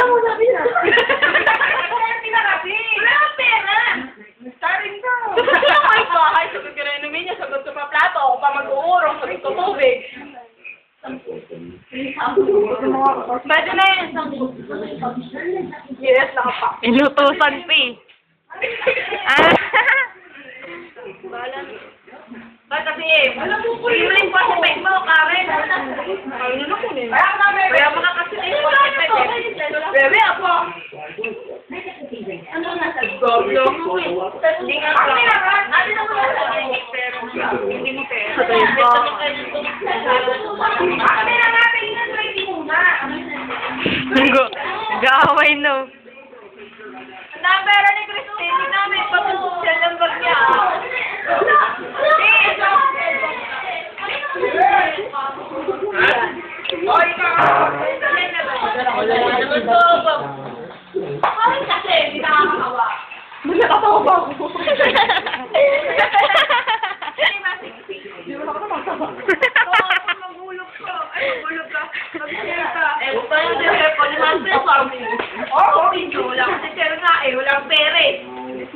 mo sabi na. Wala kang pera. Staring ka. Ay, bahay. Sagot ka na inumin niya. Sagot ko pa plato. Ako pa mag-uurong. Sagot ko tubig. Pwede na yun. Yes, nakapak. Inutusan pa eh. Ah. Ba't kasi feeling ko sa peg mo, Karen. Ayun na ko eh. Kaya mga kasi yung peg eh. Bebe, ako. Ano na sa goblo mo eh. Hindi nga ako. Ate na mo na hindi mo pera. Ate na nga, tingnan mo hindi muna. Gaway no. Ang dami pera ni Christine. Hindi namin pag-social ng bag niya. Oy, ka! Bakit kasi? Hindi nakakakawa. Nakatawa pa ako. Hindi mo nakatawa. Oo, maghulog ka. Ay, maghulog ka. Mag-share ka. Eh, paano din share ko? Liman peso. Oo, hindi. Wala kasi share nga eh. Walang pera eh.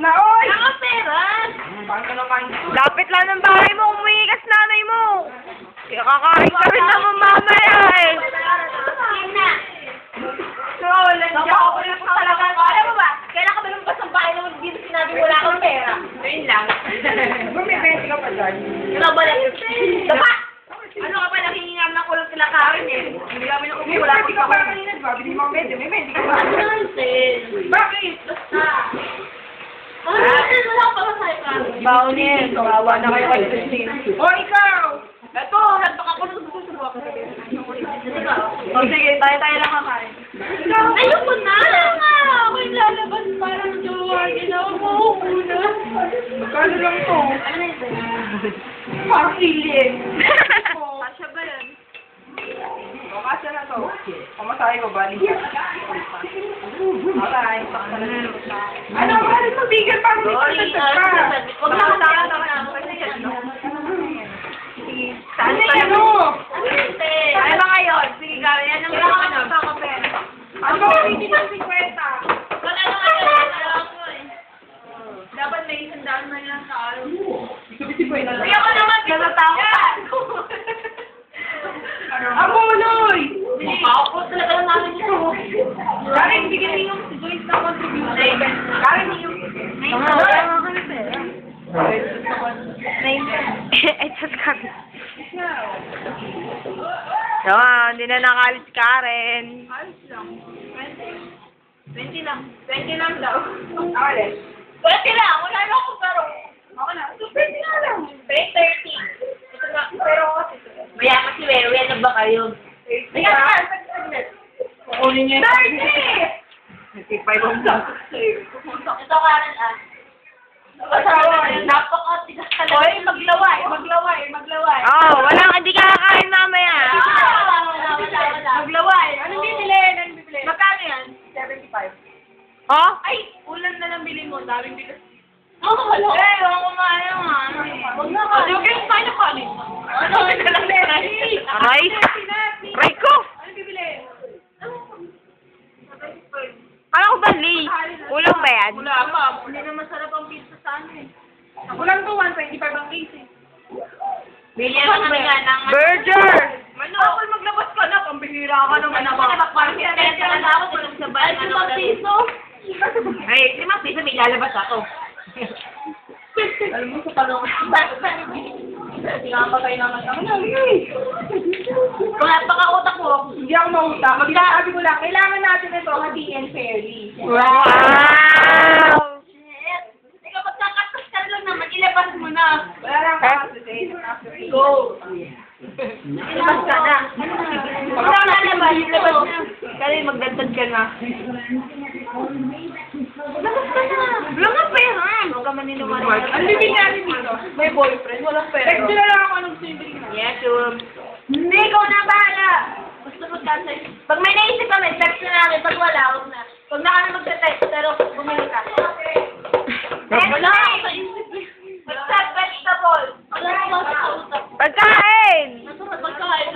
Na, oy! Wala kang pera. Lapit lang ng bahay mo, umiigas nanay mo. Kakain ka rin naman mamaya eh. So, wala niya. Ako lang talaga. Alam mo ba? Kailan ka ba nung basang bahay naman dito sinabi wala kang pera? Ayun lang. Bumibenti ka pa dyan. Ano ba lang? Diba? Ano ka pa nakihingam ng kulong sila Karen eh? Hindi kami na May wala bumibenti ka pa kanina, diba? Bili mo ang medyo. May benti ka pa. Bakit? Basta. Wala ka pa masaya ka. Baunin. Kawawa na kayo kay Christine. O, ikaw! Ito, hantok ako nung susubukan ko. O, sige. Tayo-tayo lang kakain. Ayoko na! Ako'y lalabas parang jowa. Ginawa mo una. Magkano lang to? Ano na ito? Parang alien. Kasya ba yan? O, kasya na to. Pamasahe ko, bali. Alright. Ano, bakit matigil? Parang may kasagtag pa. Huwag na kasama. Saan tayo? Ay ba ngayon? Sige, gawin. Yan ang mga ano. Ano, hindi na 50. Wala na ngayon. Dapat may isang daan na yan sa araw. Ibig ko na lang. Kaya ko naman, natatakot. Abuloy! Makakot talaga lang namin ito. Karen, bigyan niyo yung joint na contribution. Karen, yung... It's just coming. So, hindi na nakalit si Karen. Ayos lang. 20 lang. 20 lang daw. Alin? 20 lang. Wala lang ako pero. Ako na. So, 20 nga lang. 30. Ito nga. Pero kasi. Maya kasi Wewe, ano ba kayo? Kaya ka, kukunin niyo yung... 30! 5 lang. Ito Karen ah. Napakatigas talaga. Oy, maglaway. Oh, hindi ka kakain mamaya. Wala. Maglaway. Anong bibili? Magkano yan? 75. Oh? Ay, ulan na lang bili mo. Daming bigas. Wala. Eh, huwag kumain nga. Huwag na ka. Huwag kayong kain na kanin. Ano? Aray? Aray ko? Anong bibili? Kala ko ba, Lee? Ulang ba yan? Wala pa. Hindi na masarap ang pizza sa ano eh. Kulang to 125 ang case eh. Bilyan ka nga ng... Burger! Ako maglabas ka na. Pambihira ka naman ako. Parang pinatensya lang ako. Tulog sa bahay. Ay, 5 piso. Ay, 5 piso. May lalabas ako. Alam mo sa talong. Pinapatay naman ako na. Kung napaka-utak mo, Hindi ako mautang. Magsasabi ko lang, kailangan natin ito hatiin fairly. Wow! shit. Ikaw, magkakatas ka lang naman. Ilabas mo na. Wala lang ako sa Go. Ilabas ka na. Wala ka lalabas. Ilabas na. Kaya magdagdag ka na. Labas ka na. Wala nga pera. Huwag ka maninuman. Ang bibig natin dito, may boyfriend, walang pera. Text nila lang ako anong sibling na. Yes, hindi, ikaw na bahala. Gusto mo tatay. Pag may naisip ka, may text na namin. Pag wala, huwag na. Huwag na ka na magte-text, pero bumili ka. Wala ako sa isip. Mag-set vegetable. Wala ako sa usap. Pagkain! Masarap pagkain.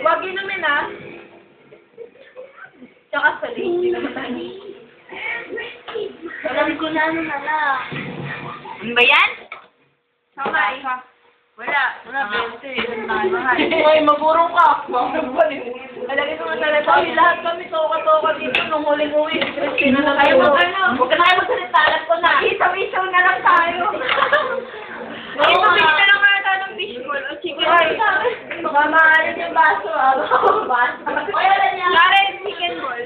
Huwag inumin, ha? Tsaka sa lazy naman. Alam ko na ano na lang. Ano ba yan? Kamay. Wala. Wala, 20. Mahal. Ay, magurong ka. Alagay ko nga talaga. Ay, lahat kami toka-toka dito nung huling uwi. Christina na kayo mag-ano. Huwag ka na kayo magsalita. Alam ko na. Isaw-isaw na lang tayo. Ibabig ka na nga tayo ng fishball o chicken. Ay, mamaalin yung baso. Baso. Ay, wala niya. Karen, chicken ball.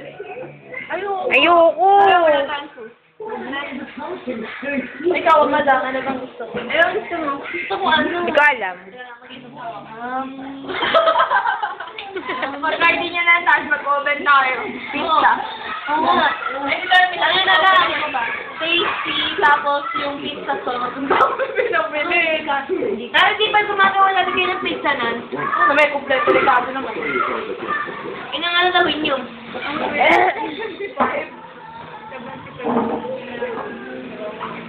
Ayoko. Ikaw, madam, ano bang gusto ko? Ayaw, gusto mo. Gusto ko ano? Hindi ko alam. Mag-ready niya na, tapos mag-oven tayo. Pizza. Oo nga. Ano na lang? Tasty, tapos yung pizza sauce. Pinabili. Pero di ba gumagawa natin kayo ng pizza nan? Ano, may kumpleto regalo naman. Inang ano gawin nyo?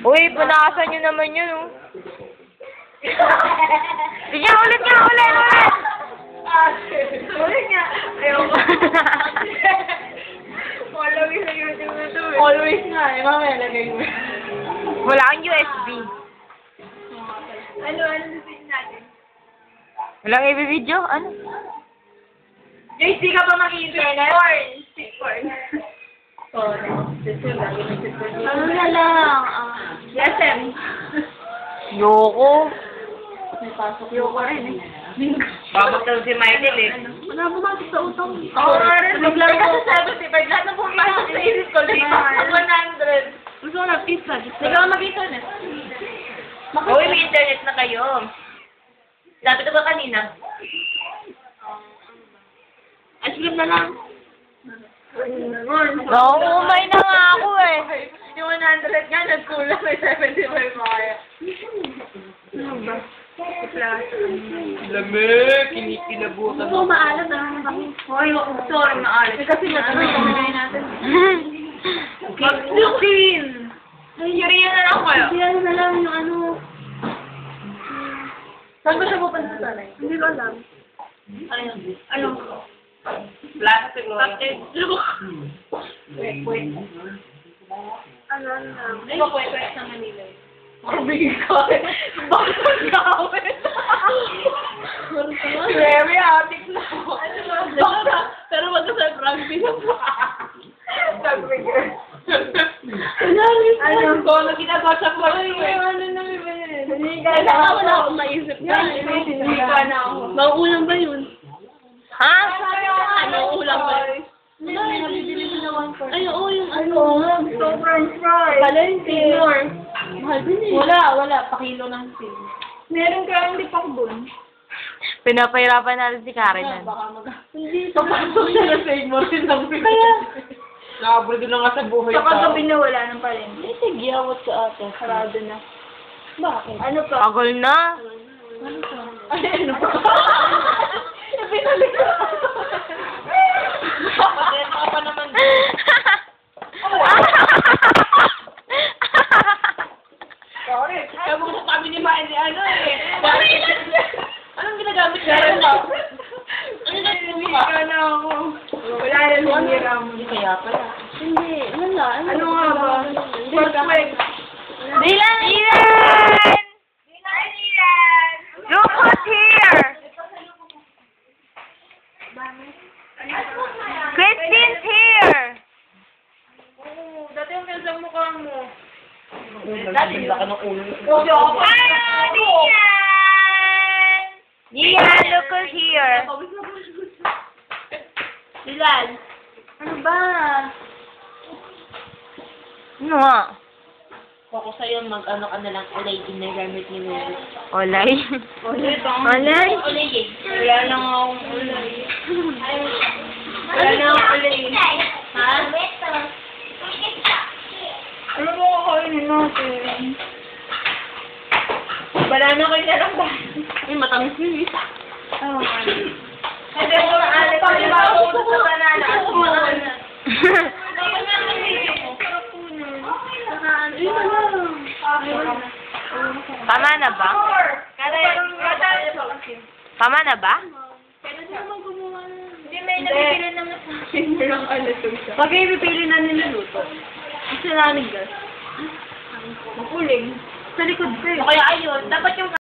Uy, punakasan nyo naman yun, oh. Sige, ulit nga, ulit! Ulit nga. Ayoko. Following sa YouTube na to eh. Always nga eh, mamaya lagay mo. Wala kang USB. Ano sabihin natin? Walang i-video? Ano? Guys, di ka ba mag-internet? Porn. Ano na lang? Lesson. Yoko. May pasok. Ayoko rin eh. Babagtan si Michael, eh. Wala pumasok sa utang. Oo nga rin. Naglaro ko. Kasi 75. Lahat na pumasok sa isip ko. Dito. 100. Gusto ko na pizza. Hindi ka ba mag-internet? Uy, may internet na kayo. Sabi ko ba kanina? Ice cream na lang. Nakukumay na nga ako, eh. Yung 100 nga, nagkulang. May 75 pa kaya. Ano ba? Lamig, kinikilabutan Oo, maalat na kami. Hoy, sorry, maalit. Kasi nga, ano yung pamilay natin? Mag-16! Yuriya na lang kayo. Hindi ano na lang yung ano. Saan ko siya pupunta sa tanay? Hindi ko alam. Ano? Plato siguro. Wait. Ano lang. Hindi ko pwede sa Manila. Mabigay ko. Bakit gawin? Very happy na ako. Pero wag ka sa rugby na po. Rugby girl. Ano ko, ano ginagawa sa rugby? Ano na ba yun? Hindi ka Wala akong maisip na. Hindi ka na ako. Mauulang ba yun? Ha? Ano ulam ba? Wala, nabibili mo na 1 Ay, oo, yung ano. So, french fries. Valente. Mahal din eh. Wala. Pakilo ng pin. Meron ka, hindi pa bun. Pinapahirapan natin si Karen. Hindi. Papasok siya na sa mo rin ng pin. Kaya. Nakabuldo na nga sa buhay Sa kagabi na wala ng palengke. Eh, sige, awat sa ate. Sarado na. Bakit? Ano pa? Pagol na. Ano pa? Pinalik ko. Patento ka pa naman din. Sorry. Kabukok kami ni Miley, ano eh. Anong ginagamit niya rin ba? Ano na sinira na ako? Wala na sinira mo. Kaya pala. Hindi, wala. Ano nga ba? Perfect. Dylan! Look who's here! Christine's here! Dati yung pinsa mukha mo. Dati laki ng ulo. Hello, Dian, look who's here! Bilal. Ano ba? Ano nga? Ako sa'yo mag-ano ka na lang ulay din na gamit ni Lulu. Olay. Olay? Ulay eh. Wala na nga akong ulay. Wala na akong ulay. Ha? Ano mo kakainin natin? Wala na kayo na lang ba? Ay, matamis yun eh. Oo nga. Hindi ko na alit. Pag-ibago ko sa banana. Tama na ba? Tama na ba? Hindi, may nabibili naman sa akin. Walang alatong siya. Pag kayo pipili na niluluto. Gusto namin gas. Makuling. Sa likod ko eh. Kaya ayun, dapat yung